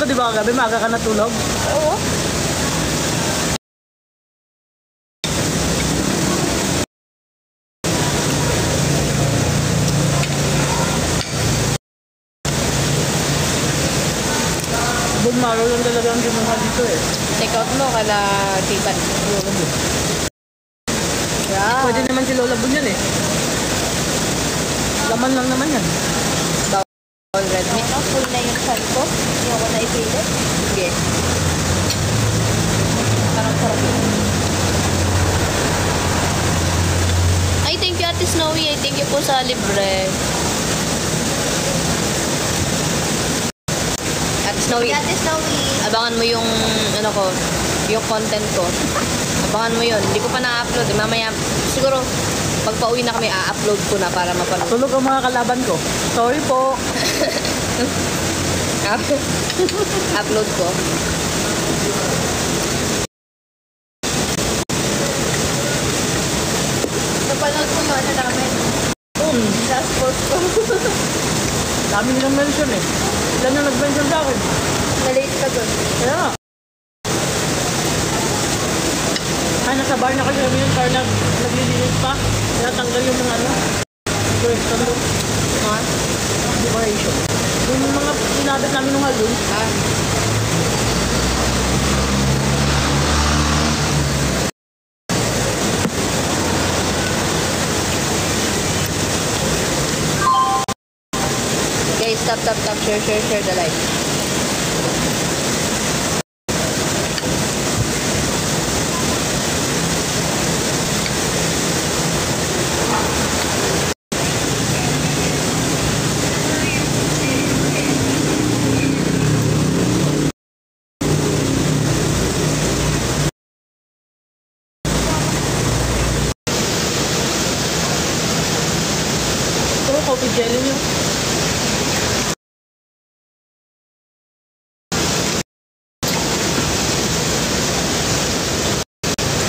di ba kagabi? Maaga ka natulog? Oo. Bugmaro lang talaga ang ginuha dito eh. Take out mo kala tipan. Yeah. Pwede naman si Lola Bun yan eh. Laman lang naman yan. Already. Full na yung chan ko. Hindi ako na ipilit. Sige. Parang sarap yun. Ay, thank you Ate Snowy. Ay, thank you po sa libre. Ate Snowy. Ate Snowy. Abangan mo yung, ano ko, yung content ko. Abangan mo yun. Hindi ko pa na-upload. Mamaya, siguro, pag pauwi na kami, a-upload ko na para mapanood. Tulog ang mga kalaban ko. Sorry po. Upload ko. Napanood mo yung ano namin. Last post ko. Dami nilang mention eh. Ilan na nag-mention sa akin? Nalate ka dun. Kaya nga. Ay, nasa bar na kasi kami yun. Bar naglilinis pa. Kaya tanggal yung mga ano. Decoration doon. Ha? Decoration. Yung mga inabit namin nung halun. Ah. Guys, tap, share the live. Ito, coffee jelly niyo.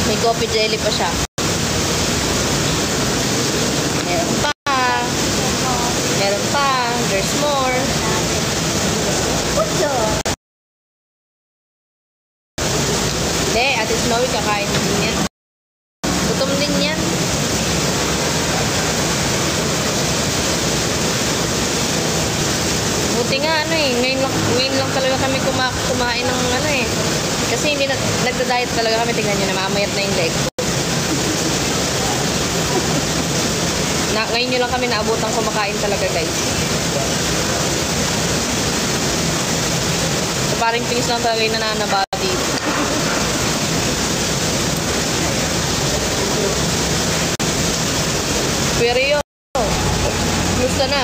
May coffee jelly pa siya. Meron pa. Meron pa. There's more. Puto. Hindi, Ate Snowy, kakain din yan. Gutom din yan. Buti nga, ano eh, ngayon lang talaga kami kumain ng ano eh. Kasi hindi nagda-diet talaga kami, tingnan nyo, namamayat na yung leg ko. Ngayon nyo lang kami naabutang kumakain talaga, guys. So, parang pings lang talaga yung nananabody. Pero yun, gusto na.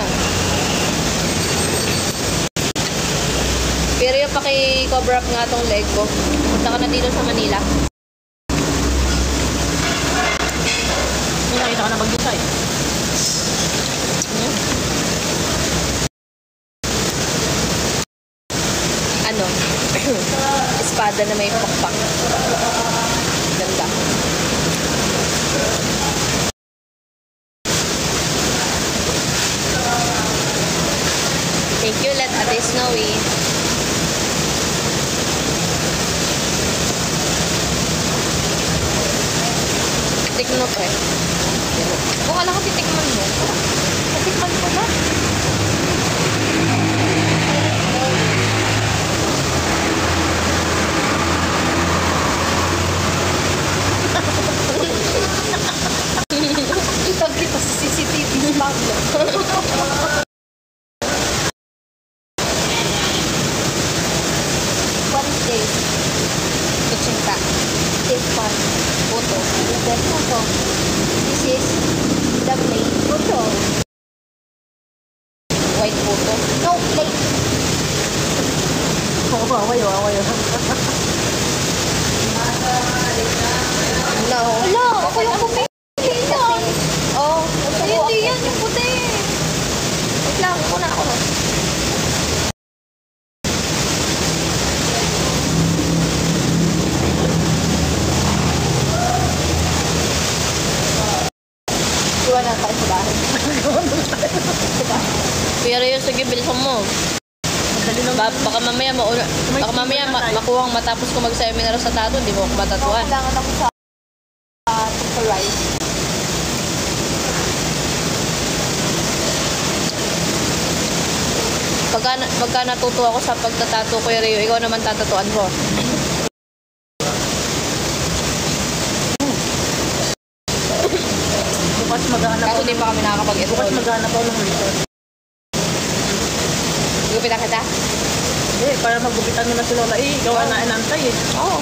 Pero yung paki-cover up nga tong leg ko. Punta ka na dito sa Manila. May nakita ka na mag-design. Ano? Espada na may pakpak. Ganda. Thank you, let Ate Snowy. Tikman mo eh. Kung alam ko titikman mo. Titikman ko na. Itag kita sa CCTV ni Pablo. What is this? Kutsinta. This one. Puto. The photo. This is the plain photo. White puto. No, plain. Awayo. No. Wala, ako yung puti. Yan. Oh. Hindi yan yung puti. Wait lang, kuna ako na. Iwan na tayo sa bahay. Pero yun, sige, bilisan mo. Baka mamaya makuha matapos ko mag-seminar sa tattoo, hindi mo ako matatuan. Kailangan ako sa tutorize. Pagka natuto ako sa pagtatato ko, Rio, ikaw naman tatatuan ko. Bukas maghanap Kaso ako. di pa kami nakakapag-enroll. Bukas maghanap ako ng resort. Gupit kita? Eh, para magupitan mo na si Lola. Eh, ikaw na inantay eh. Oo.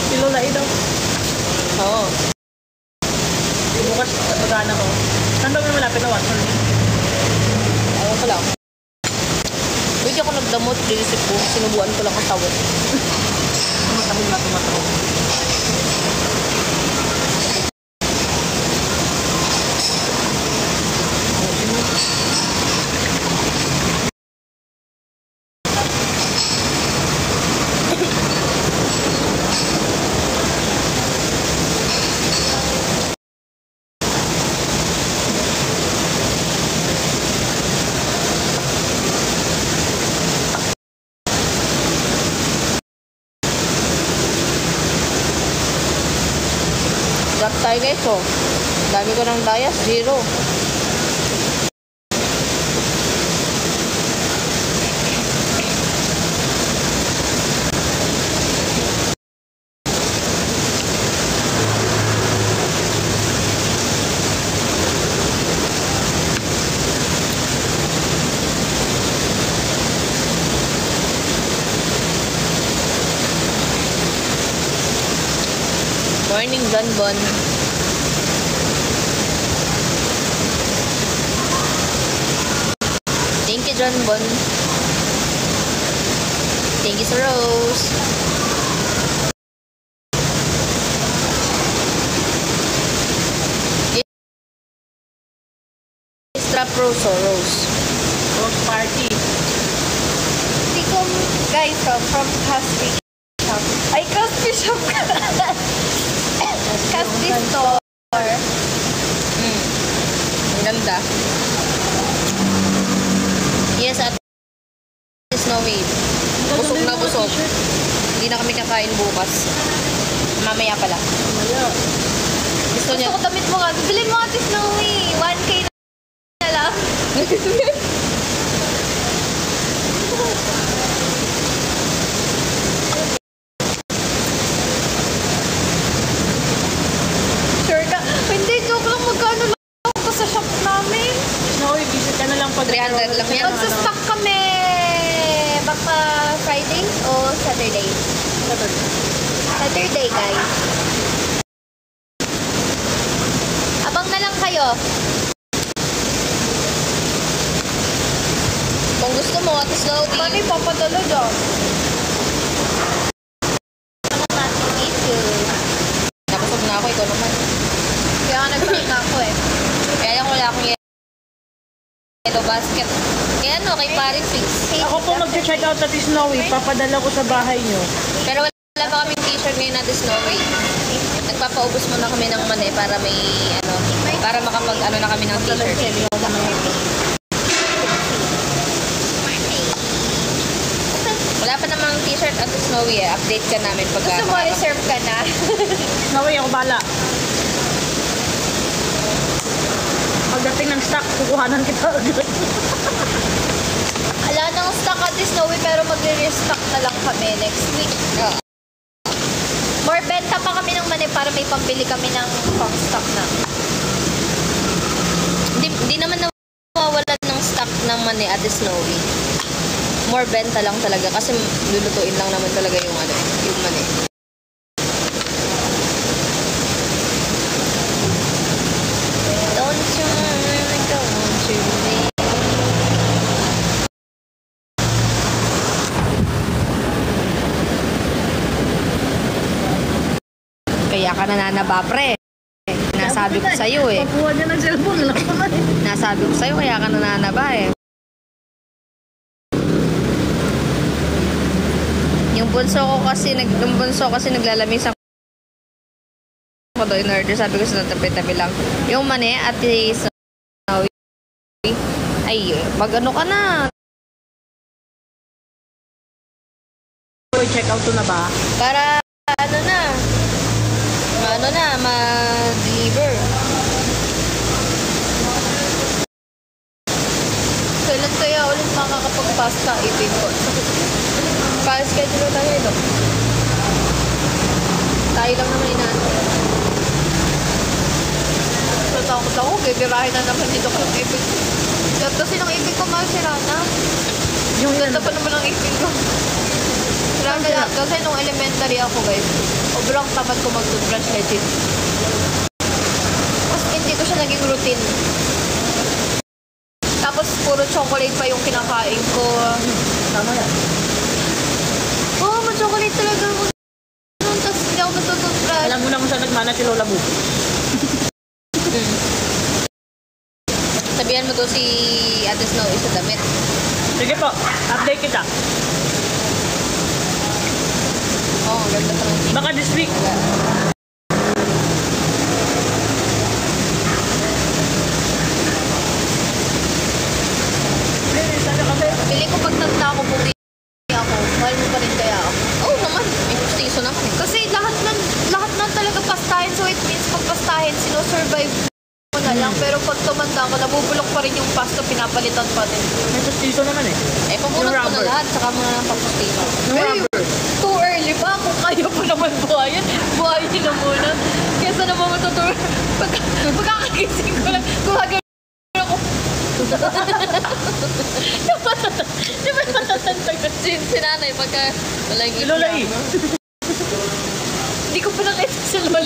Si Lola daw. Oo. Bukas maghanap ako. Saan daw may malapit na Watson? Ayaw ko lang. Hindi ako nagdamot, dinisip ko. Sinubuan ko lang ang tawad. Tumatahol na tumatahol. Drop tayo guys, oh. Dami ko ng dayas, 0. Morning, John Bon. Thank you, John Bon. Thank you, Sir Rose. Strap Rose or Rose? Rose party. Hindi ko, guys, from Caspi Shop. Ay, Caspi Shop ka. Caspi Store. Ang ganda. Yes, at Snowy. Busog na busog. Hindi na kami kakain bukas. Mamaya pala. Mamaya. Gusto niya. Gusto ko damit mo nga. Bibili mo ate Snowy. 1K na lang. Sure ka? Hindi, joke lang. Magkano lang ako sa shop namin. Snowy, visit ka na lang pag 300 lang yan. Magsastock kami. Baka Friday o Saturday? Saturday, guys. Abang na lang kayo. Kung gusto mo, Ate Snowy. Paano ipapadala dyan? Ano natin dito? Napasok na ako, ikaw naman. Kaya nga nag-check na ako eh. Kaya lang wala akong yellow basket. Kaya ano, kay Paris Fix. Ako po mag-check out at Snowy, papadala ko sa bahay nyo. Pero wala pa kaming t-shirt ngayon natin Snowy. Nagpapaubos muna kami ng mani para may ano, para makapag ano na kami ng t-shirt. Wala pa namang t-shirt at Snowy eh. Update ka namin pagka. Gusto mo reserve ka na? Snowy, ako bala. Pagdating ng stock, kukuhanan kita agad. Ala nang stock ate Snowy pero magre-restock na lang kami next week. Oo. More benta pa kami ng mani para may pambili kami ng pang-stock na. Hindi naman nawawalan ng stock ng mani at Snowy. More benta lang talaga kasi lulutuin lang naman talaga yung ano, yung mani. Don't you really go to me? Kaya ka nananaba, pre. Nasabi ko sa'yo eh. Pakuha niya ng cellphone, wala pa man eh. Nasabi ko sa'yo kaya ka nananaba eh. Yung bunso kasi naglalamig sa ko doon in order. Sabi ko sa tabi-tabi lang. Yung mani at Snowy Ay, mag-ano ka na. Check out to na ba? Para, ano na, ma-deliver. Kailan kaya ulit makakapag-pasta ipin ko? Pa-schedule tayo ito. Tayo lang naman inaantay. Natakot ako, bibirahin na naman dito ko ng ipin ko. Kasi ng ipin ko masira na. Yung Ganda pa naman ng ipin ko. Sira na lahat. Kasi nung elementary ako guys, sobrang tamad ko mag-toothbrush legit. Mas hindi ko siya naging routine. Tapos puro chocolate pa yung kinakain ko. Tama yan. Oo, ma-chocolate talaga ako. Tapos hindi ako mag-toothbrush. Alam mo na kung saan nagmana si Lola Bu. Sabihan mo to si Ate Snowy sa damit. Sige po, update kita. Oo, oh, ganda pa lang. Baka this week. Pili ko pag tanda ako, bumi ako. Mahal mo pa rin kaya ako. Oo naman, may gustiso naman eh. Kasi lahat na talaga pastahin. So it means pag pastahin, sinosurvive mo na lang. Pero pag tumanda ako, nabubulok pa rin yung pasta, pinapalitan pa din. May gustiso naman eh. Eh, pamunod ko na lahat, saka mo na lang pag-gustiso. Yung Pero rubber. too early pa. Kung kaya pa naman buhayin, buhayin na muna. Kesa naman matuturo. Pagkakagising ko lang, gumagano ako. Di ba matatantag na si nanay pagka walang Lola E. Hindi ko pa nakita sa Lola.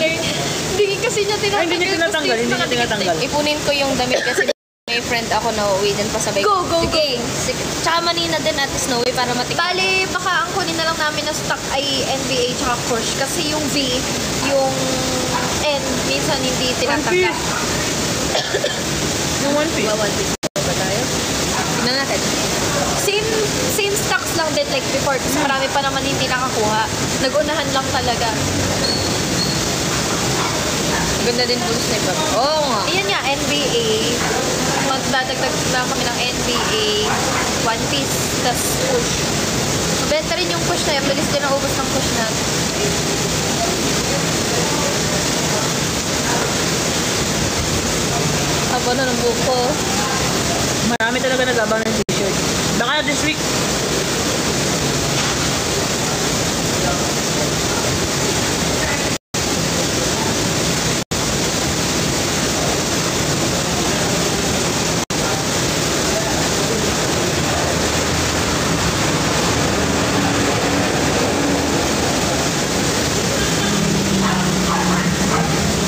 Hindi kasi niya tinatanggal. Hindi niya tinatanggal, hindi niya tinatanggal. Ipunin ko yung damit kasi may friend ako na uwi din pasabay. Go, go, Sige. Sige. Tsaka manina din Ate Snowy para matikman. Bali, baka ang kunin na lang namin na stock ay NBA tsaka Porsche. Kasi yung V, yung N, minsan hindi tinatanggap. Yung One Piece. One Piece ba tayo? Tignan natin. Same stocks lang din like before. Kasi marami pa naman hindi nakakuha. Nag-unahan lang talaga. Ganda din po sa iba. Oo nga. Ayan nga, NBA. Magdadagdag na kami ng NBA, One Piece, tas push. Benta rin yung push na yan. Bilis din ang ubos ng push natin. Haba na ng buko. Marami talaga nag-abang ng t-shirt. Baka this week.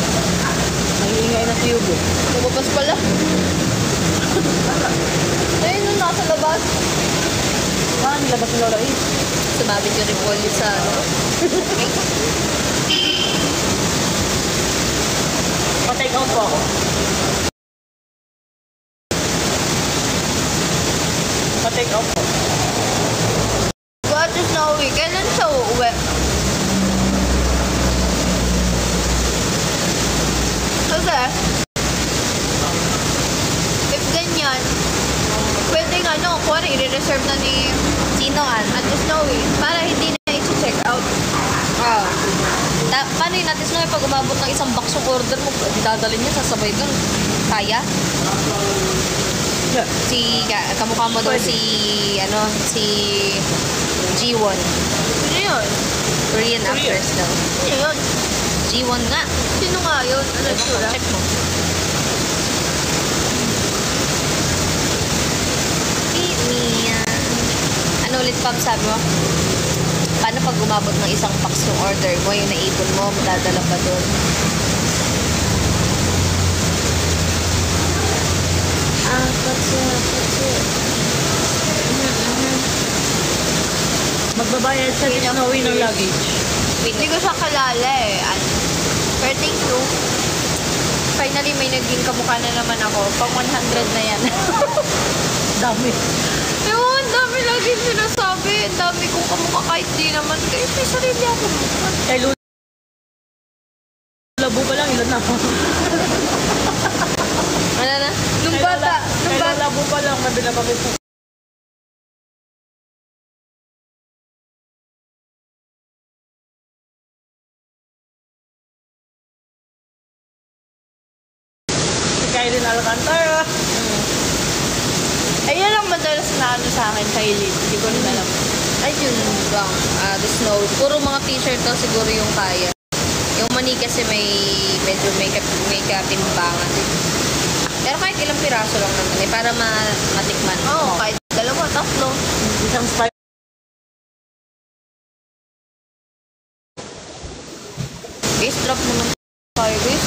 Nag-iingay na si Yugo. Lumabas pala. Ayun nung nasa labas. Ah, nilabas ni Lola E. Sumabit yung repolyo sa ano. Pa-take out po ako. Pa-take out po. What is Snowy? Kailan siya uuwi? Kasi, if ganyan, pwede nga no, kuwari i-reserve na ni Sino an? Ate Snowy para hindi na i-check out. Ah. Paano yun Ate Snowy pag umabot ng isang box yung order mo, dadalhin niya, sasabay doon. Kaya? Yeah. Kamukha mo doon Pwede. si G1. Sino yun? Korean actress daw. Sino yun? G1 nga. Sino nga yun? Ano yung sura? Check mo. Eat me yan. Ano ulit Pam sabi mo? Paano pag umabot ng isang box yung order mo, yung naipon mo, madadala pa doon? Magbabayad siya si Snowy ng luggage. Hindi ko siya kalala eh. Pero thank you. Finally, may naging kamukha na naman ako. Pang 100 na yan. Dami. Ewan, dami lagi sinasabi. Ang dami kong kamukha kahit di naman. Kaya may sarili ako mukha. Kay Lola Bu pa lang, ilan na? Ano na? Nung bata, Kay Lola Bu pa lang, naman binabagay po. Si Kylie Alcantara. Ay, yan lang madalas na ano sa akin, Kylie. Hindi ko rin alam. Ay, yun bang, the snow. Puro mga t-shirt to siguro yung kaya. Yung mani kasi medyo may kapimbangan. Pero kahit ilang piraso lang naman eh, para matikman. Oo, kahit dalawa, tatlo. Isang spice. Guys, drop naman tayo guys.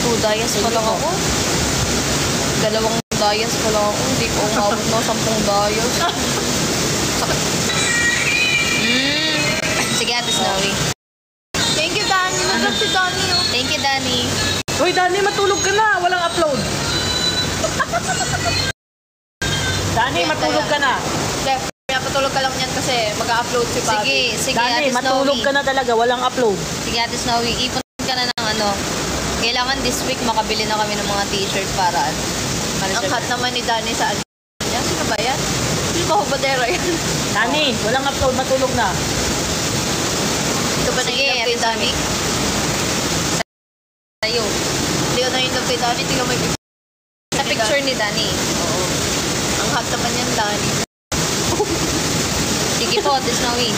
2 dayas pa lang ako. 2 dayas pa lang ako. Hindi ko umabot na 10 dayas. Sakit. Sige, Ate Snowy. Thank you, Danny. Nag-drop si Danny, oh. Thank you, Danny. Hoy, Dani, matulog ka na. Walang upload. Dani, matulog ka na. Chef, pinapatulog ka lang yan kasi mag-upload si Bobby. Sige, Dani, Ate matulog Snowy. ka na talaga. Walang upload. Sige, Ate Snowy. Ipon ka na ng ano. Kailangan this week makabili na kami ng mga t-shirt para Ang hot naman ni Danny sa ano niya. Sino ba yan? Sino ba hubadera yan? Dani, walang upload. Matulog na. Ito ba Sige, na-inlove Ate kay Danny? Tayo. Hindi ko na-inlove kay Danny. Tingnan mo yung Sa picture ni Danny. Oo. Ang hot naman yan, Danny. Sige po, Ate Snowy.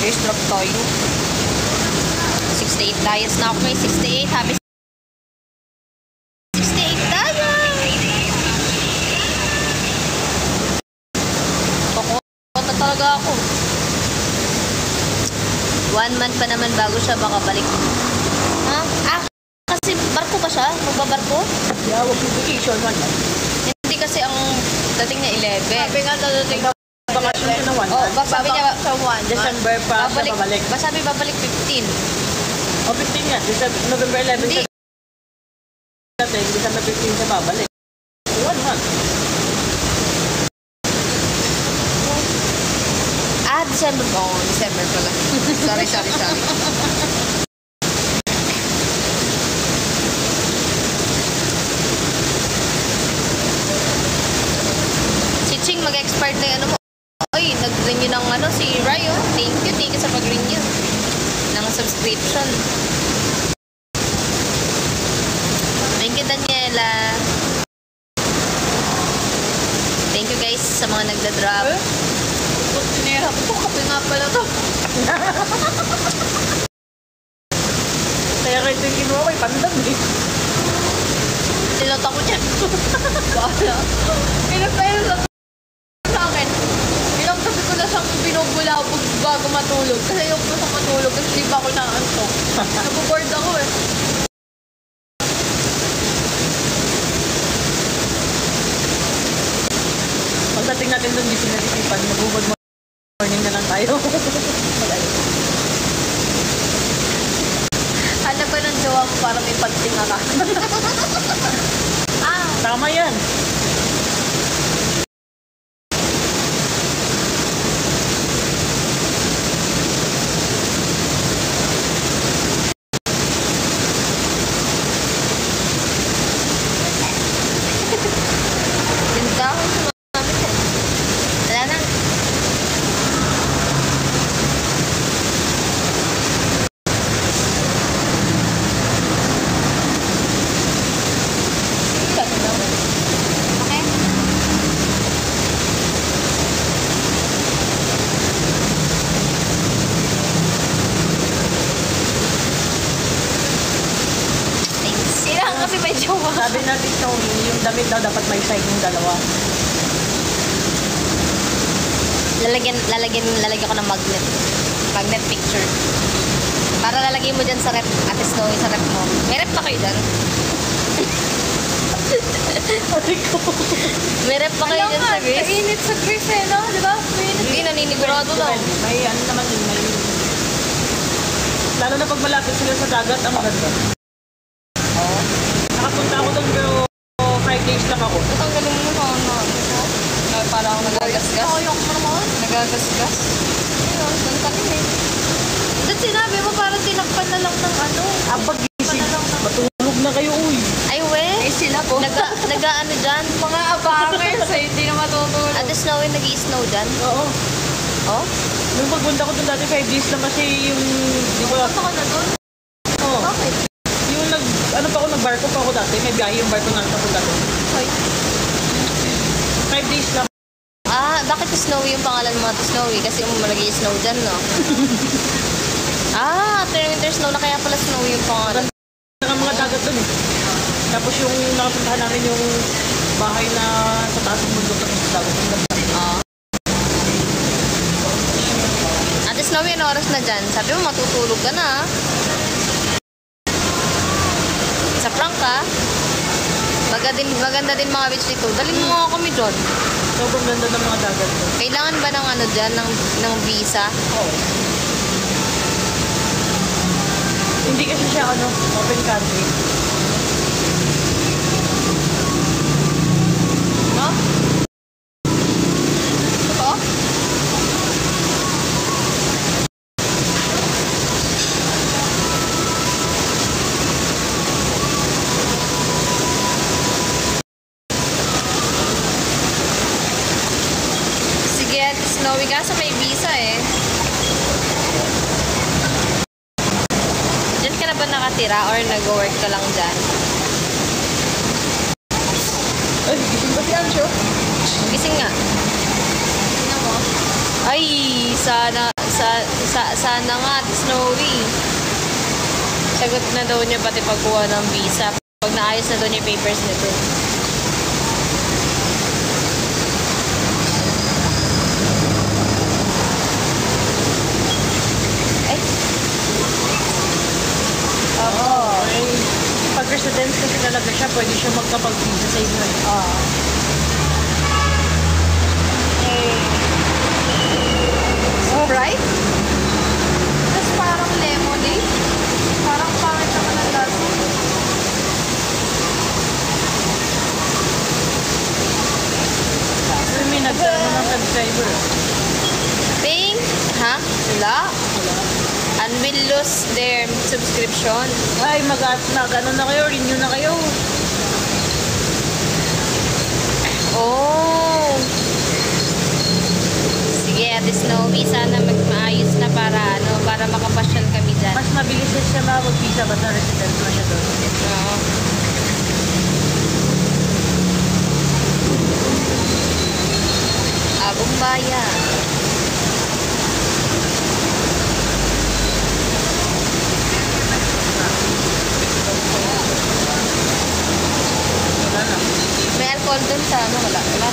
Here's drop tayo. 68 dayas na ako. May 68. Happy 68 dayas! Kokota talaga ako. 1 month pa naman bago siya makabalik. Ha? Kasi barko ba siya? Magbabarko? Yeah, wag yung vacation man. Hindi kasi ang dating niya 11. Sabi nga dadating daw. Bakasyon siya na 1 Oh, month. sabi niya, sa 1 month. December pa siya babalik. Sabi babalik 15. O, 15 yan. November 11 Hindi. siya dating. December 15 siya babalik. 1 month. December. Oh, December pala. sorry. Si Ching, mag-expired na yung ano mo. Oy, nag-renew ng ano, si Ryo. Thank you sa pag-renew ng subscription. Thank you, Daniela. Thank you guys sa mga nagda-drop. Sinirap ko. Kape nga pala to. Kaya kayo yung kinuha ko, pandan eh. Nilota ko niya. Bahala. Pinagtayo sa akin. Ilang gabi ko na siyang binubulabog bago matulog. Kasi yung ko sa matulog kasi di ba ako naantok. Nabuboard ako eh. Pagdating natin doon, di pinag-isipan. Mag-good morning na lang tayo. Hanap ko ng jowa mo para may pagtinga ka. Tama yan. Ganda ako sa mga wala na. Okay. Thanks. Kailangan kasi may jowa. Sabi natin Tony, yung damit daw dapat may side yung dalawa. Lalagyan ko ng magnet. Magnet picture. Para lalagyan mo dyan sa rep, Ate Snowy, sa rep mo. May rep pa kayo dyan? Ay ko. May rep pa kayo dyan sa Greece? Kainit sa Greece eh, no? Di ba? Kainit. Hindi, naninigurado lang. May ano naman yun, may... Lalo na pag malapit sila sa dagat, ang ganda. Oo. Nakapunta ako doon pero 5 days lang ako. Natanggalin mo na para ako nagagasgas. Ayok mo naman. Nagagasgas. Ayun, ang talim eh. Dahil sinabi mo parang tinakpan na lang ng ano. Abag gising. Matulog na kayo, uy. Ay, we! Ate Snowy nag-i-snow dyan? Oo. Oh? Nung pagpunta ko doon dati 5 days lang kasi yung... Di ba? Punta ka na doon? Oo. Bakit? Yung ano pa ako, nag-barko pa ako dati. May biyahe yung barko namin papunta doon. Ay. 5 days lang. Ah, bakit Snowy yung pangalan mo, Ate Snowy? Kasi nag-i-snow dyan, no? Winter snow na kaya pala Snowy yung pangalan. Ang mga dagat doon eh. Tapos yung nakapuntahan namin yung bahay na sa taas ng mundo ng dagat. Ah. Ate Snowy, ano oras na dyan? Sabi mo, matutulog ka na, ah. Sa prank, ah. Maganda din mga beach dito. Dalhin mo nga kami doon. Sobrang ganda ng mga dagat doon. Kailangan ba ng ano dyan, ng visa? Oo. Hindi kasi siya open country. No? Totoo? Sige, Ate Snowy, kaso may visa eh. Diyan ka na ba nakatira or nag-work ka lang dyan? Ay, gising ba si Ancho? Gising nga. Tingnan mo. Ay, sana nga, Ate Snowy. Sagot na daw niya pati pagkuha ng visa. Pag naayos na daw niya yung papers nito. Ay, Oo. Ay, pag resident kasi talaga siya, pwede siya magkapag-visa sa inyo eh. oh. Alright? Tapos parang lemonade. Parang pangit naman ang lasa. Kasi may nagkaroon ng subscriber. Ping? Ha? Wala? And will lose their subscription. Ay, mag-ano na kayo, renew na kayo. Oh. Sige, Ate Snowy, sana magmaayos na para makapasyal kami dyan. Mas mabilis siya mag-visa basta resident na siya doon. Oo. Abong bayan. Wala na. May alcohol dun sa wala na.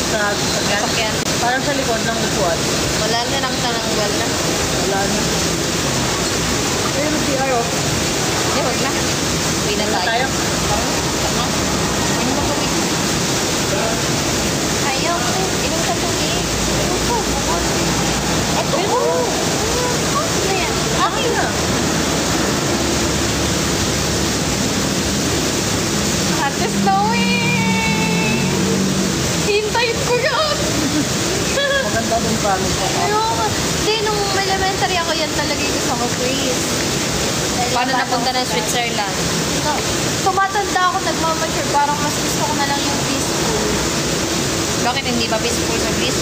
Sa Sasakyan. parang sa likod ng upuan. Wala na lang tananggal na. Wala na. Ayun, CR oh. Hindi, wag na. Uwi na Wala tayo. tayo. Tama. Inom mo tubig. Ayaw. Inom ka tubig. Inom ka. Bukod. Eto. Ano yan? Akin na. Ate Snowy! Hintayin ko yan! Maganda din promise ko. Ayun. Hindi, nung elementary ako yan talaga yung gusto ko, Chris. Paano napunta ng Switzerland? Tumatanda ako, nagmamature. Parang mas gusto ko na lang yung peaceful. Bakit hindi ba peaceful sa Greece?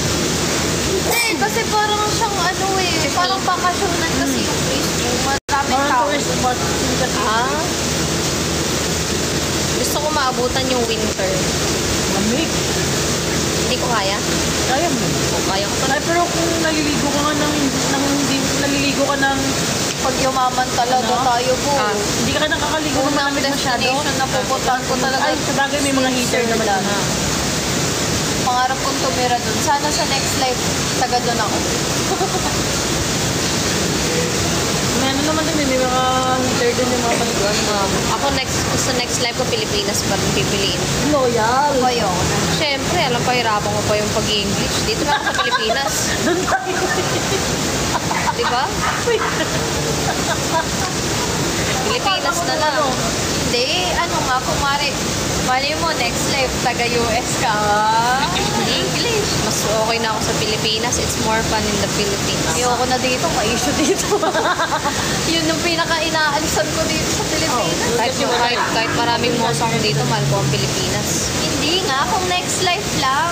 Hindi, kasi parang siyang parang bakasyonan kasi yung peaceful. Maraming Parang tao. tourist spot. Ah? Gusto ko maabutan yung winter. Lamig. Hindi ko kaya. Kaya mo. Kaya ko Ay, pero kung naliligo ka nga hindi naliligo ka ng Pag yumaman talaga Ano? tayo po. hindi ka nakakaligo ng Unang malamig masyado. destination na pupuntahan ko talaga. Ay, sa bagay may mga heater naman Switzerland. na. Pangarap kong tumira dun. Sana sa next life, taga dun ako. May ano naman din, may mga heater din yung mga paliguan. Ako sa next life ko Pilipinas pa rin pipiliin. Loyal. Ayoko na. Siyempre, alam pa hirapan ko pa yung pag-English. Dito na ako sa Pilipinas. Doon tayo. Di ba? Pilipinas na lang. Hindi, kumari, mali mo, next life, taga-US ka. English. Mas okay na ako sa Pilipinas. It's more fun in the Philippines. Ayoko na dito, ma-issue dito. Yun yung pinaka-inaalisan ko dito sa Pilipinas. Kahit maraming mosong dito, mahal ko ang Pilipinas. Hindi nga, kung next life lang.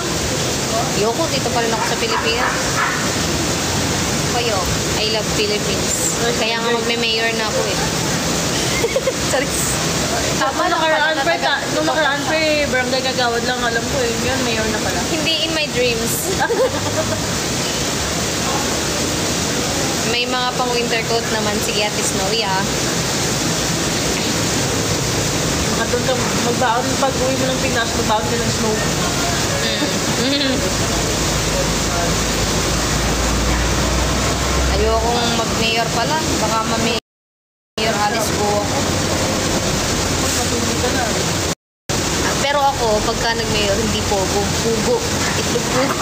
Yoko, dito pa rin ako sa Pilipinas. Kayo, I love Philippines. Kaya nga magme-mayor na ako eh. Charis. Nung nakaraan pa barangay Kagawad lang alam ko eh. Ngayon, mayor na pala. Hindi in my dreams. May mga pang winter coat naman. Sige, Ate Snowy ah. Doon ka magbaon, pag uwi mo ng Pinas, magbaon ka ng snow. Ayokong mag-mayor pala. Baka ma-mayor alis ko ako. Matulog ka na. Pero ako, pagka nag-mayor, hindi pogo. Pugo. Itlog pugo.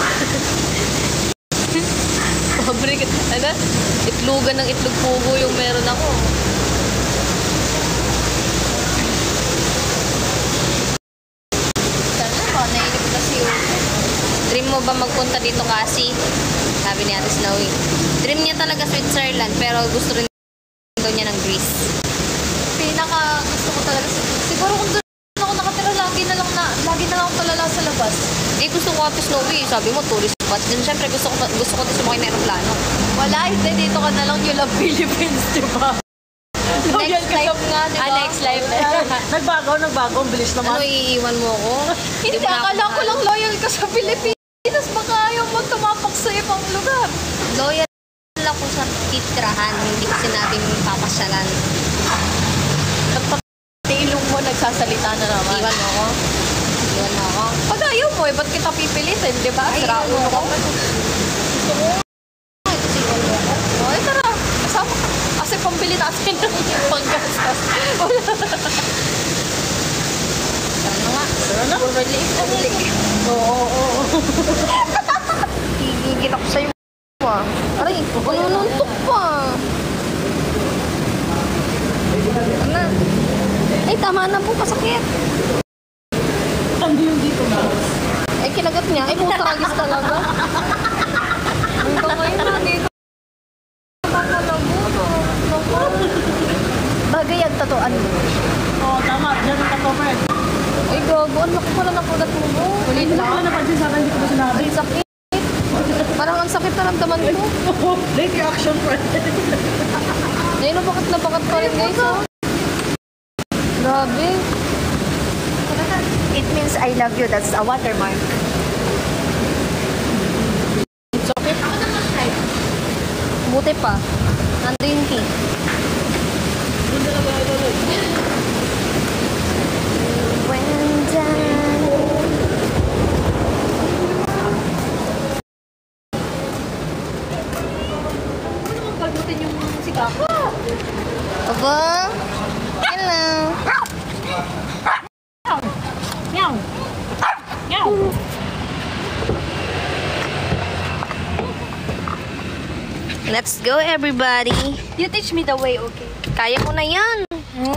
Pobre ka. Ano? Itlogan ng itlog pugo yung meron ako. Nainip kasi yun. Dream mo ba magpunta dito kasi? Sabi ni Ate Snowy. Dream niya talaga Switzerland, pero gusto rin daw niya ng Greece. Pinaka gusto ko talaga. Siguro kung doon ako nakatira, lagi na lang ako talala sa labas. Gusto ko Ate Snowy. Sabi mo, tourist spot. Then syempre gusto ko din sumakay ng aeroplano. Wala, hindi. Dito ka na lang. You love Philippines, di ba? Next life nga, di ba? Next life. Nagbago. Ang bilis naman. Ano, iiwan mo ako? Hindi, mo na ako akala ko mahal. lang loyal ka sa Pilipinas. Baka ayaw mo tumapak sa ibang lugar. Loyal ako sa titrahan. Hindi ko sinabing papasyalan. Ilong mo nagsasalita na naman. Iwan mo ako. Pag ayaw mo, ba't kita pipilitin, di ba? Ay, Sira iwan mo ulo ako. ka. Gusto ko. Ay, kasi iwan mo ako. Ay, tara. Kasama ka. Kasi pambili natin ng panggastos. Ano nga? Ano? Oo. Gigigil ako sa'yo. Aray, nanununtok pa. Ano? Ay, tama na po, pasakit. Hindi yung dito na. Ay, kinagat niya. Ay, puta kagis talaga. Ang kamay na dito. Bagay ang tatuan mo. Oo, tama. Diyan ang katomer. Ay, gago. Ang laki pala ng kulat mo. Ulit Hindi ko lang. na napansin sa akin, hindi ko ba sinabi? Ang sakit. Parang ang sakit na ramdaman ko. Late reaction friend. Ayun, nabakat pa rin guys. Oh. Grabe. It means I love you. That's a watermark. Sakit. Buti pa. Nando yung key. Pagbutin yung sigaw. Aba? Hello. Meow. Meow. Let's go, everybody. You teach me the way, okay? Kaya mo na yan.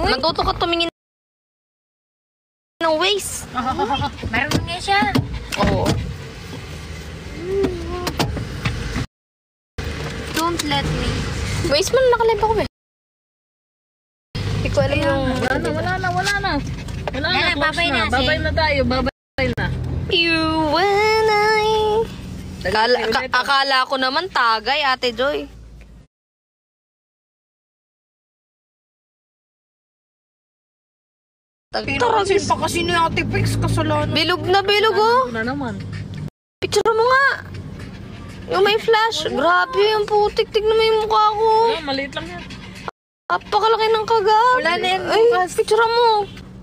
Natuto ka tumingin ng waist. Meron nga siya. Oo. Don't let me. Waist mo na nakalive ako eh. Hindi ko alam yung... Wala na. Wala na, babay na, Babay na tayo, babay na. You and I... Akala ko naman tagay, Ate Joy. Tarasin pa kasi ni Ate Pix, kasalanan. Bilog na bilog, oh. Ano na naman? Picture mo nga. Yung may flash. Grabe, yung putik. Tignan mo yung mukha ko. Maliit lang yan. Napakalaki ng kagat. Wala na yan, Ay, bukas. picture mo.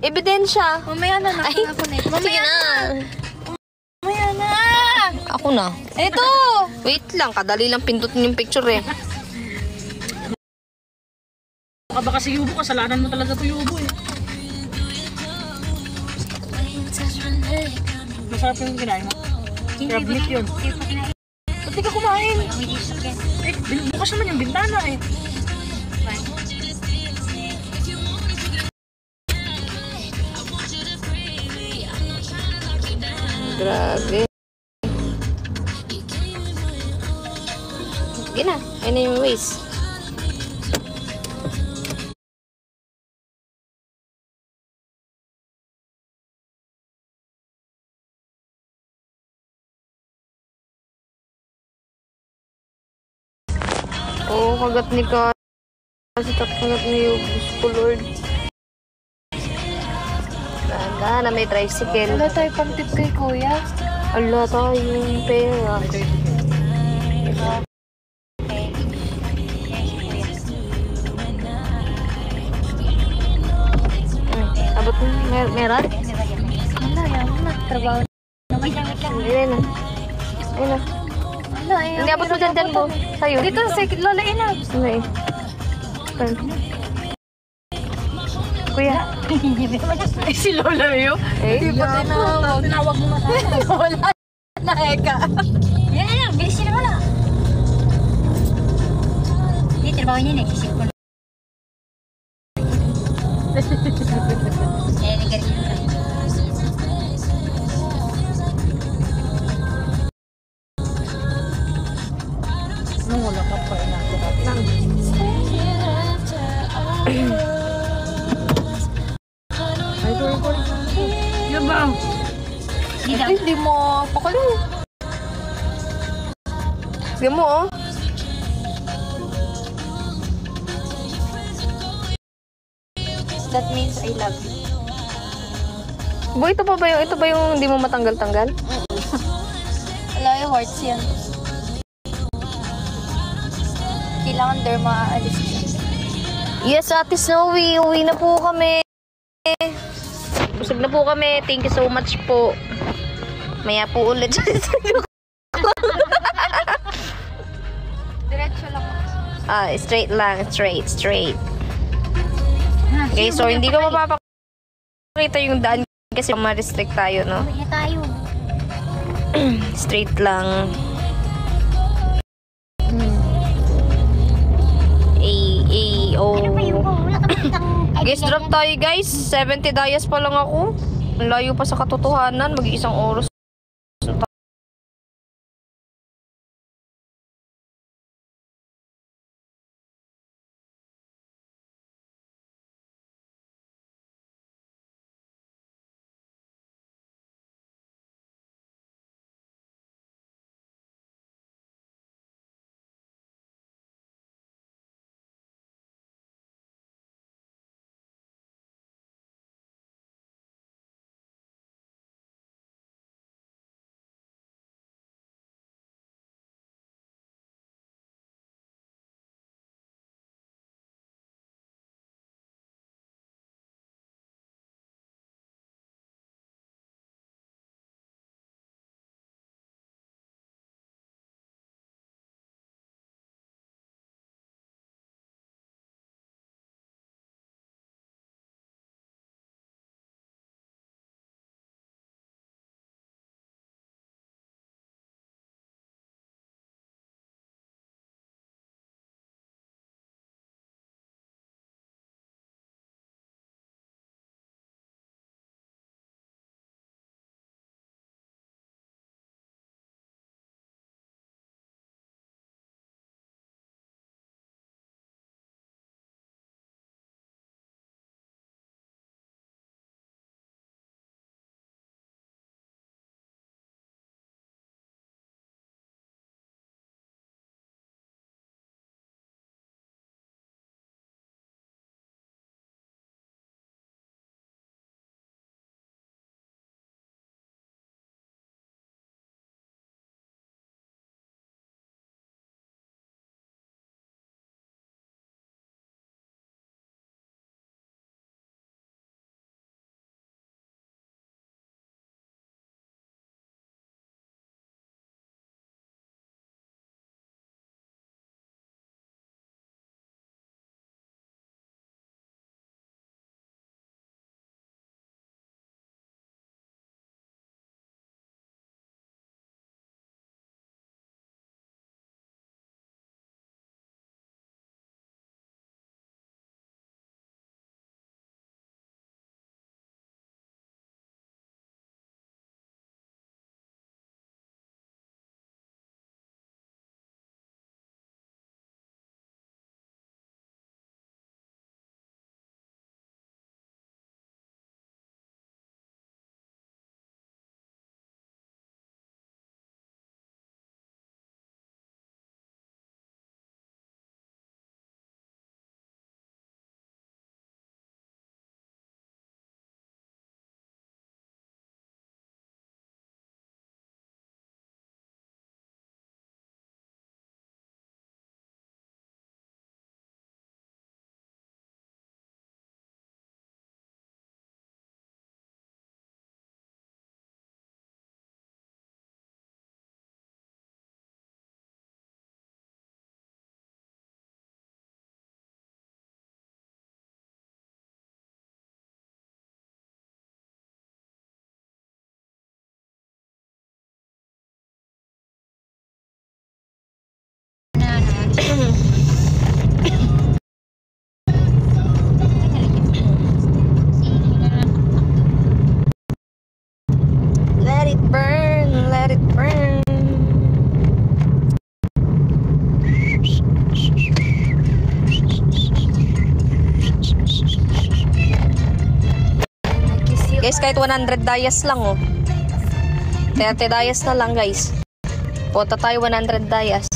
Ebidensya. Mamaya na, Ay, ako na ito. sige na. Mamaya na. Ako na. Ito! Wait lang, kadali lang pindutin yung picture eh. Baka si Yubo, kasalanan mo talaga to Yubo eh. Masarap yung kinain mo. Crab meat yun. Ba't di ka kumain? Eh, bukas naman yung bintana eh. Grabe. Sige na, ayun na yung waist. Oo, kagat ni ka. Kasi kagat ni Ubus ko, Lord. Gana, may tricycle. Wala tayo pang tip kay kuya. Ala tayo yung pera. Abot mo, meron? Wala, yan na. Trabaho naman. Ayun na. Ayun na. Wala, eh. Hindi, abot mo dyan, Bo. Sa'yo. Dito, sa Lola Inag. Okay. Kuya. Eh, si Lola yun. Eh? Hindi pa tinawag mo na tayo. Wala na, Eka. Yan na lang, bilis na wala. Hindi, trabaho niya, nagsisip ko na. Eh, nagaling na. Nung wala ka pa, inakulat lang. Ay, doon ko. Yan ba? Hindi daw. Ay, hindi mo pakalo. Sige mo, oh. That means I love you. Bo, ito ba yung hindi mo matanggal-tanggal? Wala yung hearts yan. Kailangan derma aalis yan. Yes, Ate Snowy, uwi na po kami. Busog na po kami. Thank you so much po. Maya po ulit. Diretso lang. Straight lang. Straight. Okay, so hindi ko mapapakita yung daan kasi ma-restrict tayo, no? Uwi na tayo. Straight lang. Ano ba yung wala ka makitang Guys, drop tayo guys. 70 dayas pa lang ako. Ang layo pa sa katotohanan. Mag-iisang oras Guys, kahit 100 dayas lang, oh. 30 dayas na lang, guys. Punta tayo 100 dayas.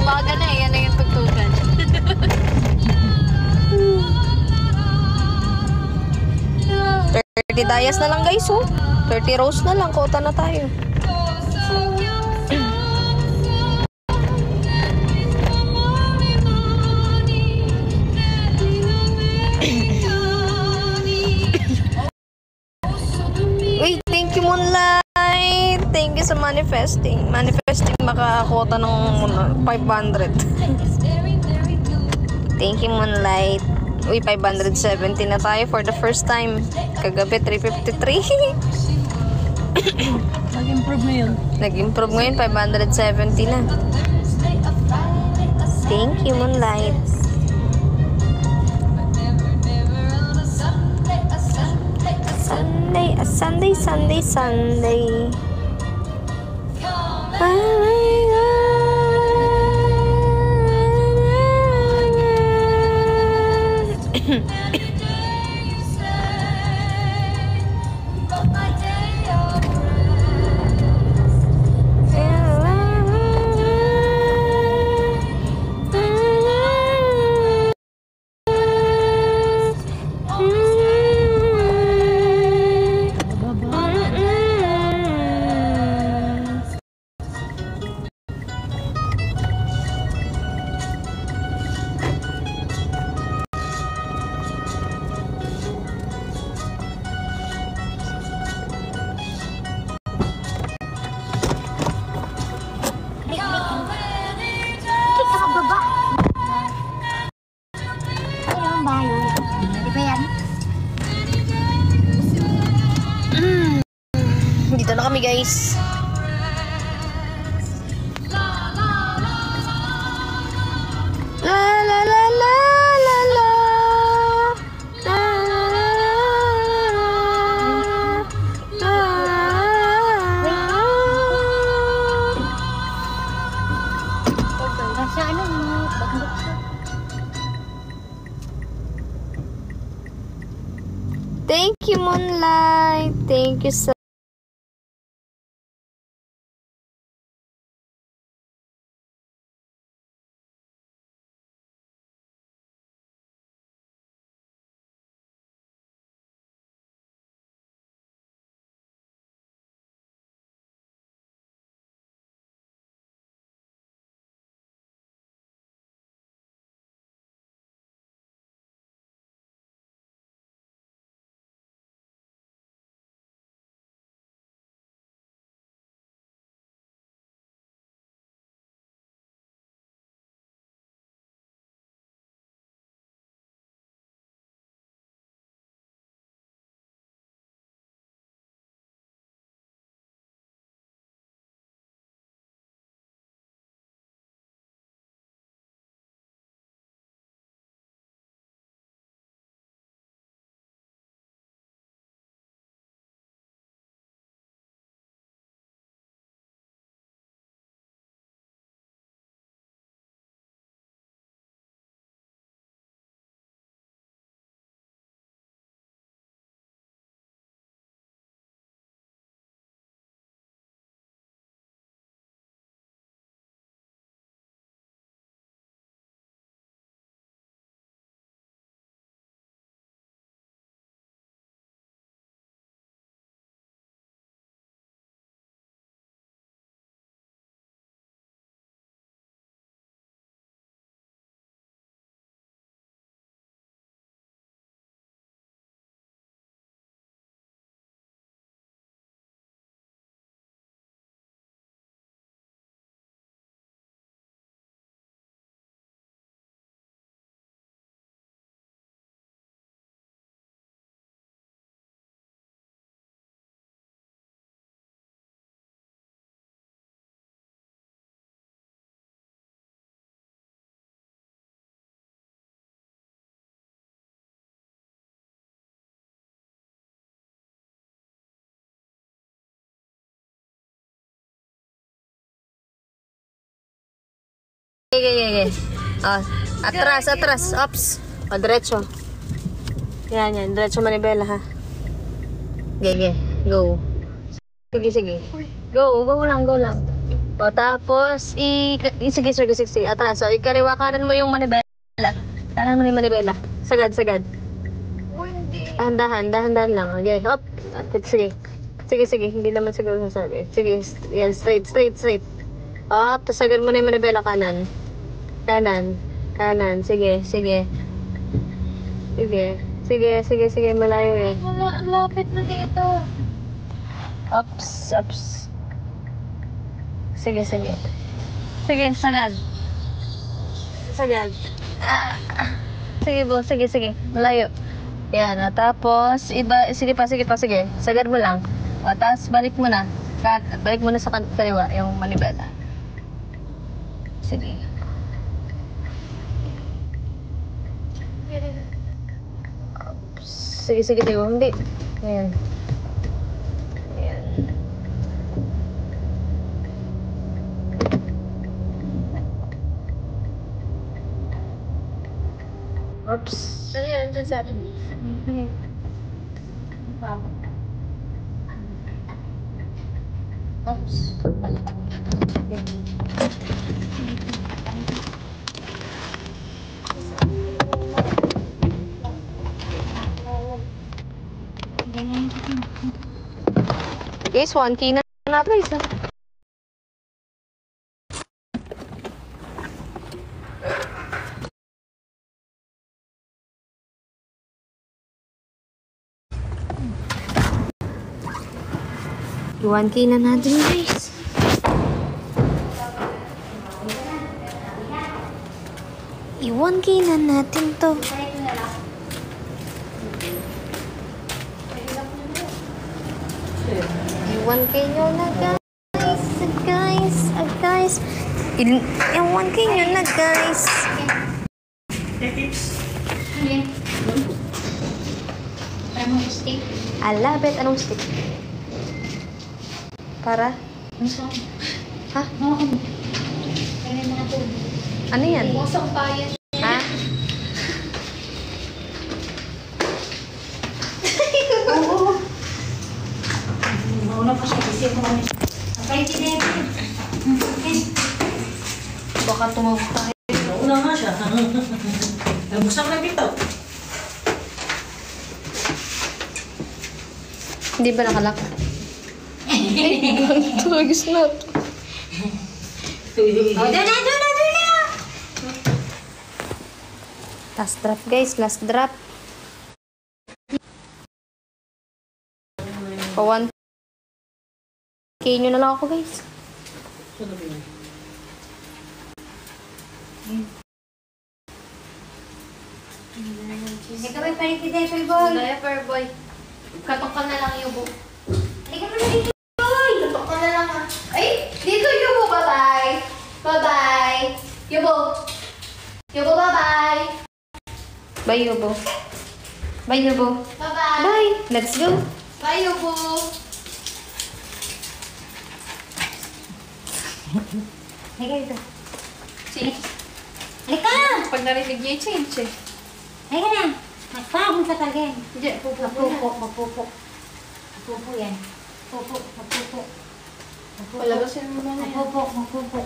Umaga na yan na yung tugtugan. 30 dayas na lang, guys, oh. 30 rows na lang. Kota na tayo. Uy, thank you, Moonlight. Thank you sa manifesting. Manifesting makakota ng 500. Thank you, Moonlight. Uy, 570 na tayo for the first time. Kagabi, 353. Nag-improve na yun. Nag-improve ngayon, 570 na. Thank you, Moonlight. Sunday, Sunday, Sunday, Sunday. Dito na kami, guys. La la la la la la. La la la. Sa ano mo? Thank you, Moonlight. Thank you so Okay. Atras, atras. Ops. O, diretso. Yan, yan. Diretso manibela, ha? Sige, go. Sige, sige. Go lang, go lang. O, tapos, sige, sige, sige. Atras. O, ikariwa kanan mo yung manibela. Kanan mo yung manibela. Sagad, sagad. Dahan lang. Okay, hop. Sige. Sige, sige. Hindi naman siguro sasabi. Sige, yan. Straight. Up. Tapos sagad mo na yung manibela kanan. Kanan. Sige. Sige. Malayo eh. Lapit na dito. Ups. Sige. Sige, sagad. Sige, bo. Sige. Malayo. Yan, tapos, sige pa. Sagad mo lang. O, tapos, balik mo na sa kaliwa, yung manibela. Sige. Sige. Hindi. Ayan. Oops. Ano yan? Saan sabi? Oops. Guys, 1K na guys. Iwan K na natin guys. Iwan K na natin to. Iwan K nyo na guys. Iwan K nyo na guys. Alabet, anong stick? Para? Ha? Ano yan? Pusang bayan. Ha? Baka tumawag tayo. Una nga siya. Nabuksan na dito. Hindi ba nakalak? Tulagis na ito. Doon na! Last drop guys, last drop. Pa 1K nyo na lang ako guys. Ikaw ay palit kita, Toy Boy. Diaper boy. Katok ka na lang, Yubo. Halika mo na dito, Boy. Katok ka na lang ah. Ay! Dito, Yubo! Bye-bye! Bye-bye! Yubo! Yubo, bye-bye! Bye Yobo. Bye Yobo. Bye-bye! Bye. Let's go. Bye, Yubo! Halika dito. Sige. Halika! Pag narinig niya, change eh. Halika na. Magpagod ka talaga yan. Hindi, pupo. Magpupo yan. Magpupo. Palagasin mo na yan. Magpupo.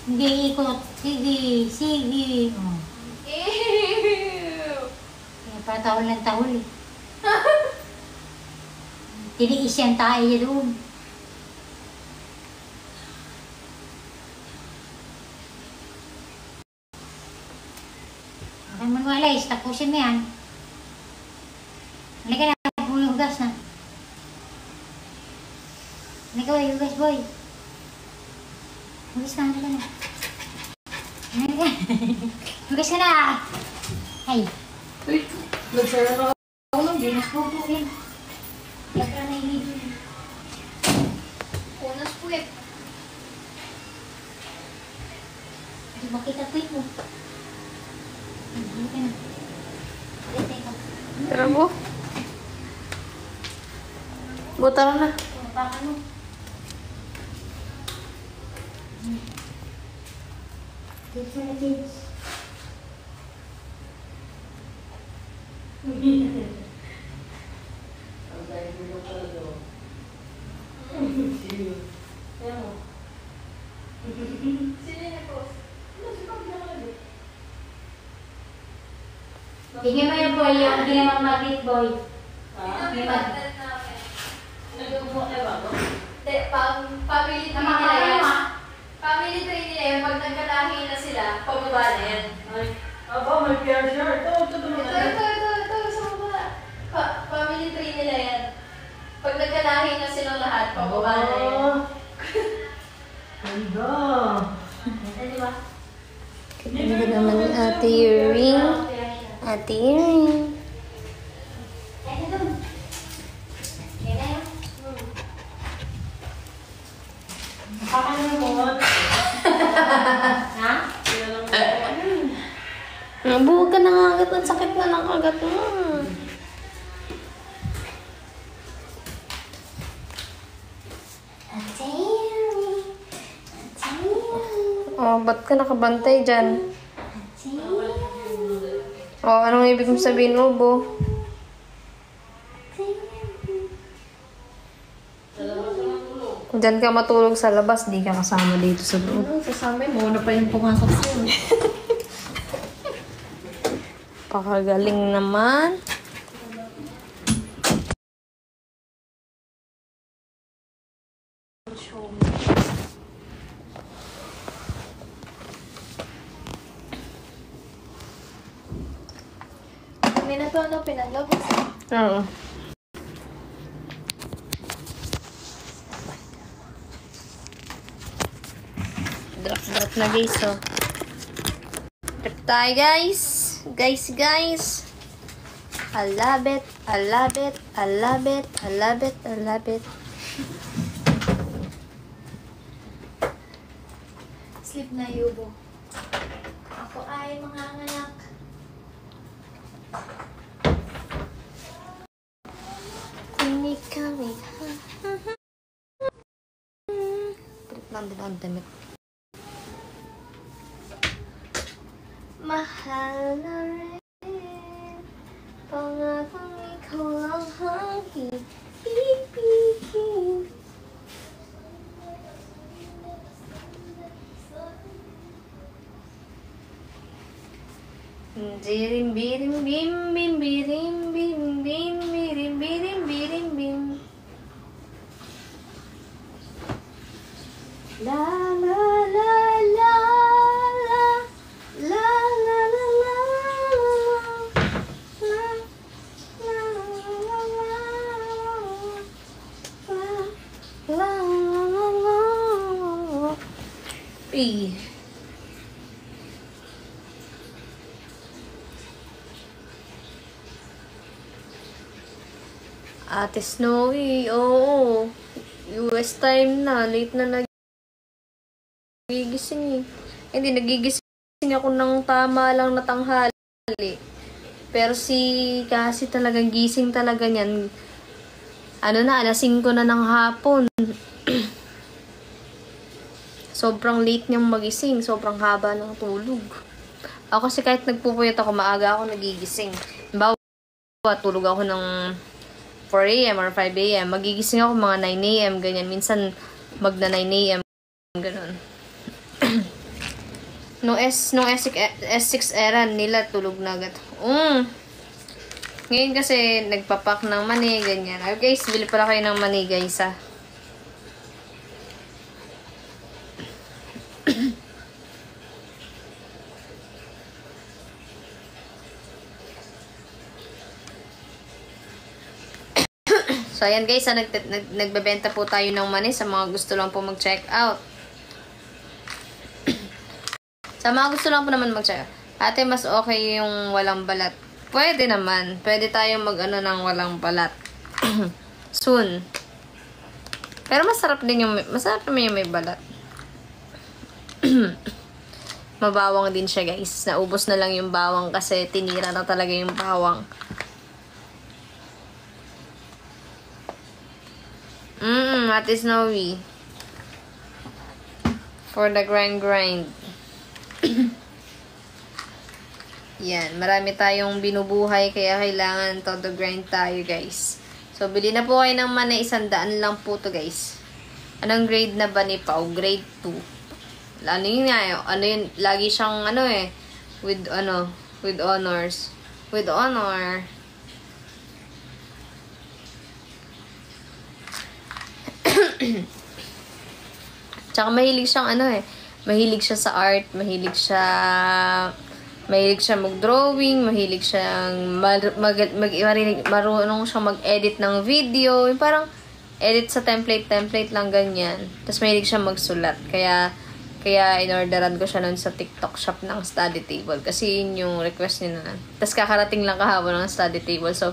Hindi ikot. Sige. Oh. Ew! Kaya para tahol ng tahol eh. Tiniis yan tayo doon. Huwag mo walis, tapusin mo yan. Halika na, hugas na. Halika boy, hugas boy. Hugas na, halika na. Halika. Hugas ka na. Ay. Uy, nagsara na ako lang. Dinas po po yan. Halika na hindi. Unas puwet. Hindi makita po mo. Halika na. Halika. Tara mo. Tara na. Baka mo. Dito na, Dito. Tingin mo yung boy, yung ginawang magnet boy. May Family tree nila yan. Family tree nila yan. Pag nagkalahi na sila, pababa na yan. Aba, may piercer. Ito. Ito, sa baba. Family tree nila yan. Pag nagkalahi na silang lahat, pababa na yan. Ganda. Di ba? Ganda naman ni Ate Ring. Ate Ring. Ay, ito. Kaya na yun. Pakano mo. Ha? Nabuhog ka na nga agad. Ang sakit na ng kagat mo. Oh, ba't ka nakabantay dyan? Oh, anong ibig mong sabihin mo, Bo? Diyan ka matulog sa labas, di ka kasama dito sa loob. Kasama mo na pa yung pumasok sa'yo. Pakagaling naman. May na to, ano, pinalabas. Oo. Drop na guys, oh. Drop tayo guys. Guys. I love it. Sleep na, Yubo. Ako ay mga anak. Kami. Trip lang din ang damit. Mahal na rin. Pangakong ikaw lang ang ibigin. Birim birim bim bim birim bim bim birim birim birim bim. La la la la la la la la la la la la. Ate Snowy, oo. US time na. Late na nagigising eh. Hindi, nagigising ako ng tama lang na tanghali. Pero si Cassie talagang gising talaga niyan. Ano na, alas 5 na ng hapon. Sobrang late niyang magising. Sobrang haba ng tulog. Ako kasi kahit nagpupuyat ako, maaga ako nagigising. Bawa, tulog ako ng 4 a.m. or 5 a.m. Magigising ako mga 9 a.m. ganyan. Minsan magna 9 a.m. ganun. Nung S6 era nila tulog na agad. Ngayon kasi nagpapak ng mani ganyan. Guys, bili pala kayo ng mani guys ah. So, ayan guys, nagbebenta po tayo ng mani sa mga gusto lang po mag-check out. Sa mga gusto lang po naman mag-check out. Ate, mas okay yung walang balat. Pwede naman. Pwede tayong mag-ano ng walang balat. Soon. Pero masarap naman yung may balat. Mabawang din siya guys. Naubos na lang yung bawang kasi tinira na talaga yung bawang. Ate Snowy. For the grind. Yan, marami tayong binubuhay kaya kailangan todo grind tayo guys. So, bili na po kayo ng mana, 100 lang po to guys. Anong grade na ba ni Pao? Grade 2. Ano yun nga, ano yun, lagi siyang with honors. With honor. Tsaka mahilig siyang mahilig siya sa art, mahilig siya mag-drawing, mahilig siyang marunong siyang mag-edit ng video, yung parang edit sa template lang ganyan. Tapos mahilig siya magsulat, kaya in-orderan ko siya nun sa TikTok shop ng study table kasi yun yung request niya na. Tapos kakarating lang kahapon ng study table, so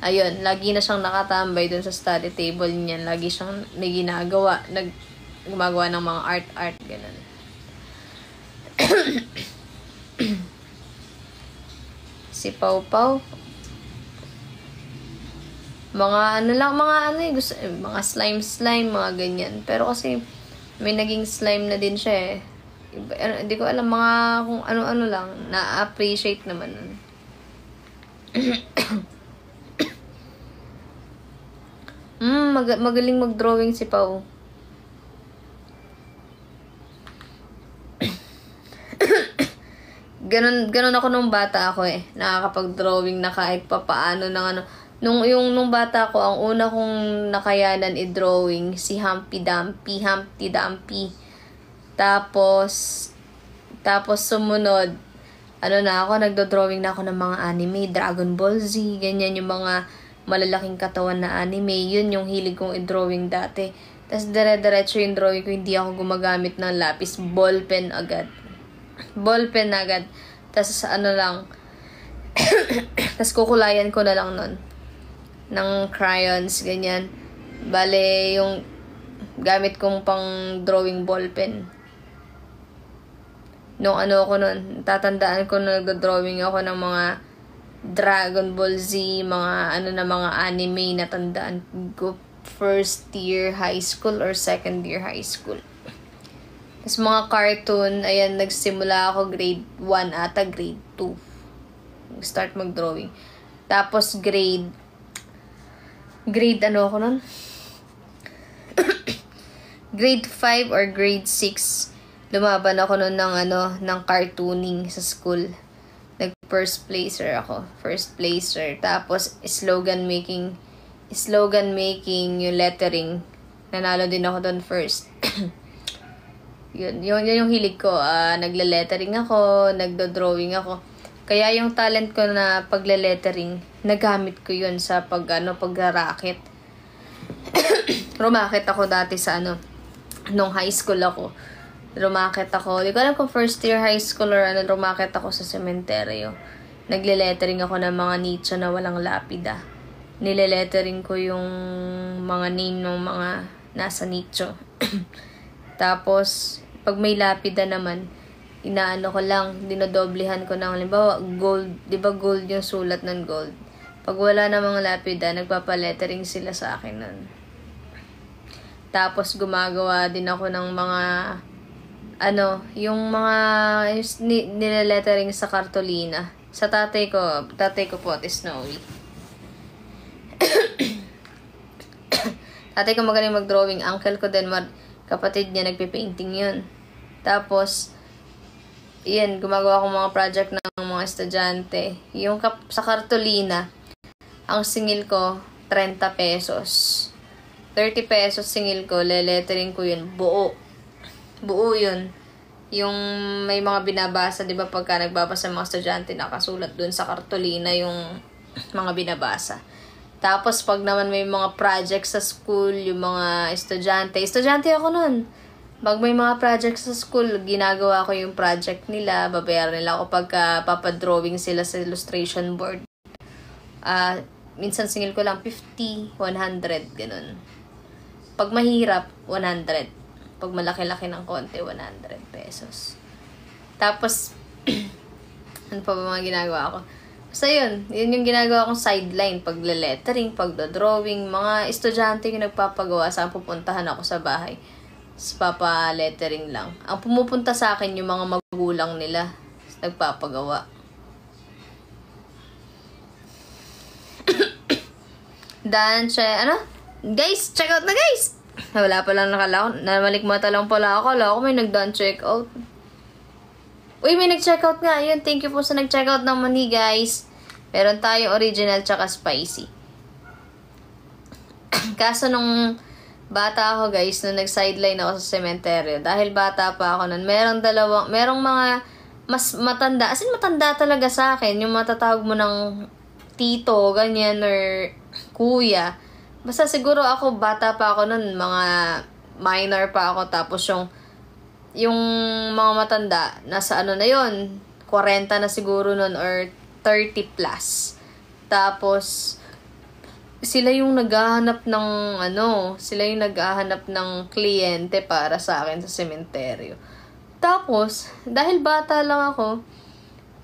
ayun, lagi na siyang nakatambay dun sa study table niya, lagi siyang gumagawa ng mga art ganun. Si Pau Pau, mga mga slime, mga ganyan. Pero kasi may naging slime na din siya eh. Hindi ko alam, mga kung ano-ano lang, na-appreciate naman nun. Magaling mag-drawing si Pau. Ganun ako nung bata ako eh. Nakakapag-drawing na kahit papaano ng Nung bata ko, ang una kong nakayanan i-drawing si Humpty Dumpty. Tapos sumunod, nagdo-drawing na ako ng mga anime, Dragon Ball Z, ganyan yung mga malalaking katawan na anime. Yun yung hilig kong i-drawing dati. Tapos dire-diretso yung drawing ko, hindi ako gumagamit ng lapis, ballpen agad. Tapos tapos kukulayan ko na lang nun ng crayons, ganyan. Bale, yung gamit kong pang drawing ballpen. Nung ako nun, tatandaan ko na nagdo-drawing ako ng mga Dragon Ball Z, mga mga anime na tandaan ko first year high school or second year high school. Tapos mga cartoon, ayan, nagsimula ako grade 1 ata, grade 2. Start mag-drawing. Tapos grade ako nun? Grade 5 or grade 6, lumaban ako nun ng cartooning sa school. First placer ako. Tapos slogan making, yung lettering. Nanalo din ako dun first. Yun yung hilig ko. Nagle-lettering ako, nagdo-drawing ako. Kaya yung talent ko na pagle-lettering, nagamit ko yun sa pag-racket. Rumakit ako dati sa nung high school ako. Rumakit ako. Di ko alam kung first year high school or rumakit ako sa sementeryo. Nagle-lettering ako ng mga nicho na walang lapida. Nile-lettering ko yung mga name ng mga nasa nicho. Tapos, pag may lapida naman, dinodoblehan ko ng, halimbawa, gold. Di ba gold yung sulat ng gold? Pag wala na mga lapida, nagpapalettering sila sa akin nun. Tapos, gumagawa din ako ng mga, yung mga nilelettering sa kartolina. Sa tatay ko po, Snowy. Tatay ko magaling mag-drawing. Uncle ko din, kapatid niya, nagpipainting yun. Tapos, yan, gumagawa akong mga project ng mga estudyante. Yung sa kartolina, ang singil ko, 30 pesos. 30 pesos singil ko, lelettering ko yun, buo yun. Yung may mga binabasa, di ba, pagka nagbabasa mga estudyante, nakasulat dun sa kartolina yung mga binabasa. Tapos, pag naman may mga project sa school, yung mga estudyante ako nun. Pag may mga project sa school, ginagawa ko yung project nila, babayaran nila ako pagka papadrawing sila sa illustration board. Minsan singil ko lang 50, 100, ganun. Pag mahirap, 100. Pag malaki-laki ng konti, 100 pesos. Tapos, ano pa ba mga ginagawa ko? So, yun yung ginagawa kong sideline. Pag-lettering, pag-drawing, mga estudyante yung nagpapagawa. Saan pupuntahan ako sa bahay? Papa-lettering lang. Ang pumupunta sa akin yung mga magulang nila. Nagpapagawa. Ano? Guys, check out na guys! Wala pa lang nakala. Namalikmata lang pala ako. Kala ko may nag-done check out. Uy, may nag-check out nga. Ayun, thank you po sa nag-check out ng money, guys. Meron tayong original tsaka spicy. Kaso nung bata ako, guys, nung nag-sideline ako sa sementeryo, dahil bata pa ako nun, merong mga mas matanda, as in matanda talaga sa akin, yung matatawag mo ng tito, ganyan, or kuya. Basta siguro ako, bata pa ako nun, mga minor pa ako, tapos yung mga matanda, nasa ano na yun, 40 na siguro nun, or 30 plus. Tapos, sila yung naghahanap ng kliyente para sa akin sa sementeryo. Tapos, dahil bata lang ako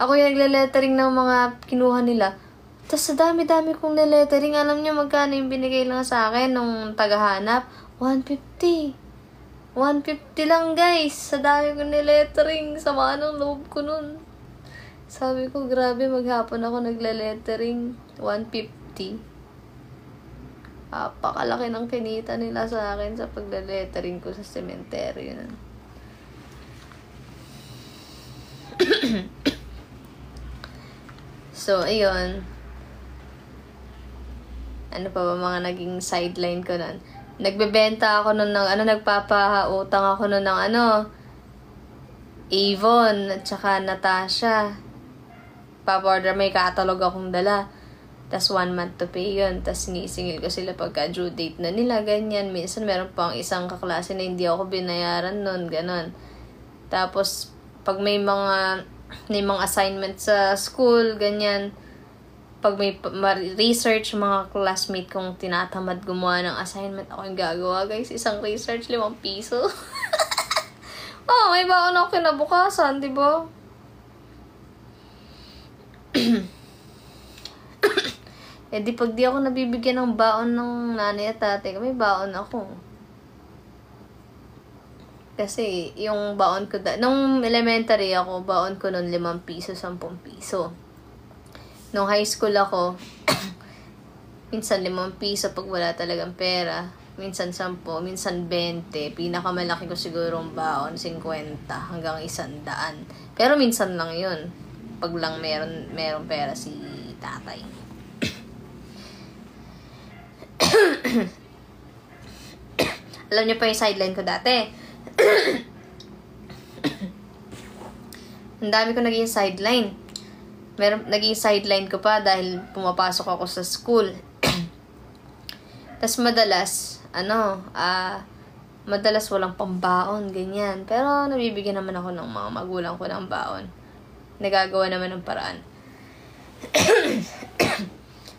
yung nagle-lettering ng mga kinuha nila. Tapos, sa dami-dami kong lettering, alam niyo magkano yung binigay lang sa akin nung tagahanap? 150. 150 lang, guys. Sa dami kong nilettering. Sama ng loob ko nun. Sabi ko, grabe, maghapon ako nagle-lettering. 150. Pakalaki ng kinita nila sa akin sa pagle-lettering ko sa sementeryo nun. So, ayun. Ano pa ba mga naging sideline ko nun? Nagbebenta ako nun ng, nagpapautang ako nun ng, Avon at saka Natasha. Pa-order, may catalog akong dala. Tas 1 month to pay yun. Tas sinisingil ko sila pagka due date na nila, ganyan. Minsan meron pang isang kaklase na hindi ako binayaran nun, ganon. Tapos, pag may mga assignment sa school, ganyan. Pag may research, mga classmate kong tinatamad gumawa ng assignment, ako yung gagawa, guys. Isang research, 5 piso. May baon ako kinabukasan, di ba? Di pag di ako nabibigyan ng baon ng nanay at tatay, may baon ako. Kasi, yung baon ko, nung elementary ako, baon ko nun 5 piso, 10 piso. Nung high school ako, minsan 5 piso pag wala talagang pera. Minsan 10, minsan 20. Pinakamalaki ko siguro ang baon, 50 hanggang 100. Pero minsan lang yun. Pag lang meron pera si tatay. Alam niyo pa yung sideline ko dati. Ang dami ko naging sideline. Naging sideline ko pa dahil pumapasok ako sa school. Tas madalas walang pambaon, ganyan. Pero nabibigyan naman ako ng mga magulang ko ng baon. Nagagawa naman ng paraan.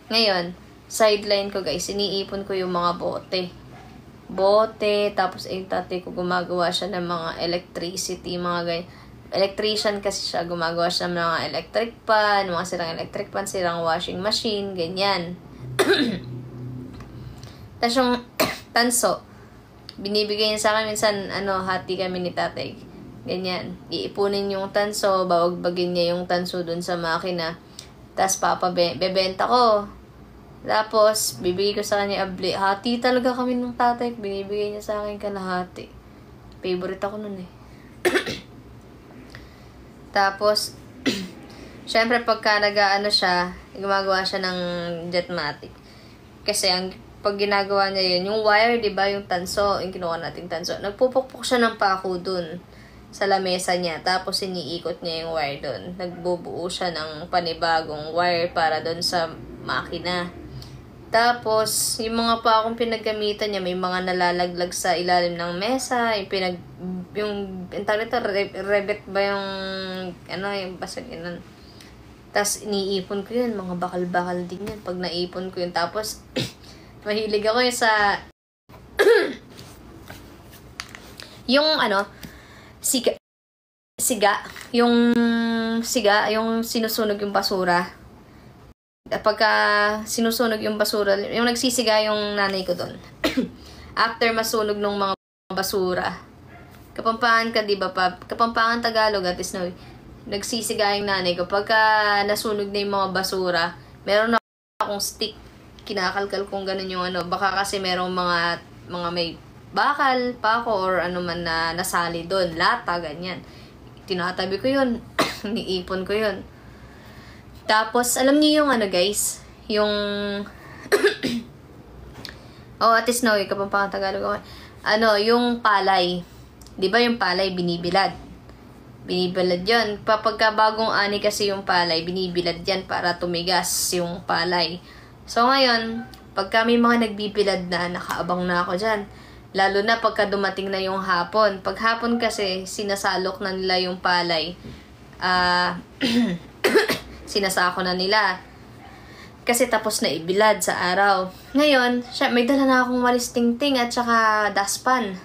Ngayon, sideline ko, guys, iniipon ko yung mga bote, tapos yung tatay ko gumagawa siya ng mga electricity, mga ganyan. Electrician kasi siya, gumagawa siya ng mga electric pan, mga sirang electric pan, sirang washing machine, ganyan. Tapos yung tanso, binibigay niya sa akin minsan, hati kami ni tatay. Ganyan. Iipunin yung tanso, bawagbagin niya yung tanso dun sa makina. Tapos bebenta ko. Tapos, bibigay ko sa kanya abli. Hati talaga kami ng tatay. Binibigay niya sa akin kalahati. Favorite ako nun eh. Tapos, syempre pagka siya, gumagawa siya ng Jetmatic. Kasi pag ginagawa niya yun, yung wire, diba, yung tanso, yung kinuha nating tanso, nagpupukpok siya ng pako dun sa lamesa niya. Tapos, iniikot niya yung wire dun. Nagbubuo siya ng panibagong wire para dun sa makina. Tapos, yung mga pakong pinagamitan niya, may mga nalalaglag sa ilalim ng mesa, yung tawag ito, rebet ba yung, yung basag yun. Tapos, iniipon ko yun, mga bakal-bakal din yun, pag naipon ko yun. Tapos, mahilig ako yun sa, yung, yung sinusunog yung basura. Pagka sinusunog yung basura, yung nagsisiga yung nanay ko doon. After masunog ng mga basura. Kapampangan ka, di ba pa? Kapampangan Tagalog, at is no, nagsisiga yung nanay ko. Pagka nasunog na yung mga basura, meron akong stick. kinakalkal kong ganun yung ano. Baka kasi merong mga may bakal pa ako or ano man na nasali doon. Lata, ganyan. Tinatabi ko yun. Niipon ko yun. Tapos, alam niyo yung ano guys, yung oh, Ate Snowy, Kapampangan Tagalog ako. Ano, yung palay. 'Di ba yung palay binibilad? Binibilad 'yon. Kapag bagong ani kasi yung palay, binibilad 'yan para tumigas yung palay. So ngayon, pagka may mga nagbibilad na, nakaabang na ako diyan. Lalo na pagka dumating na yung hapon. Pag hapon kasi, sinasalok na nila yung palay. Sinasako na nila. Kasi tapos na ibilad sa araw. Ngayon, may dala na akong walis tingting at saka daspan.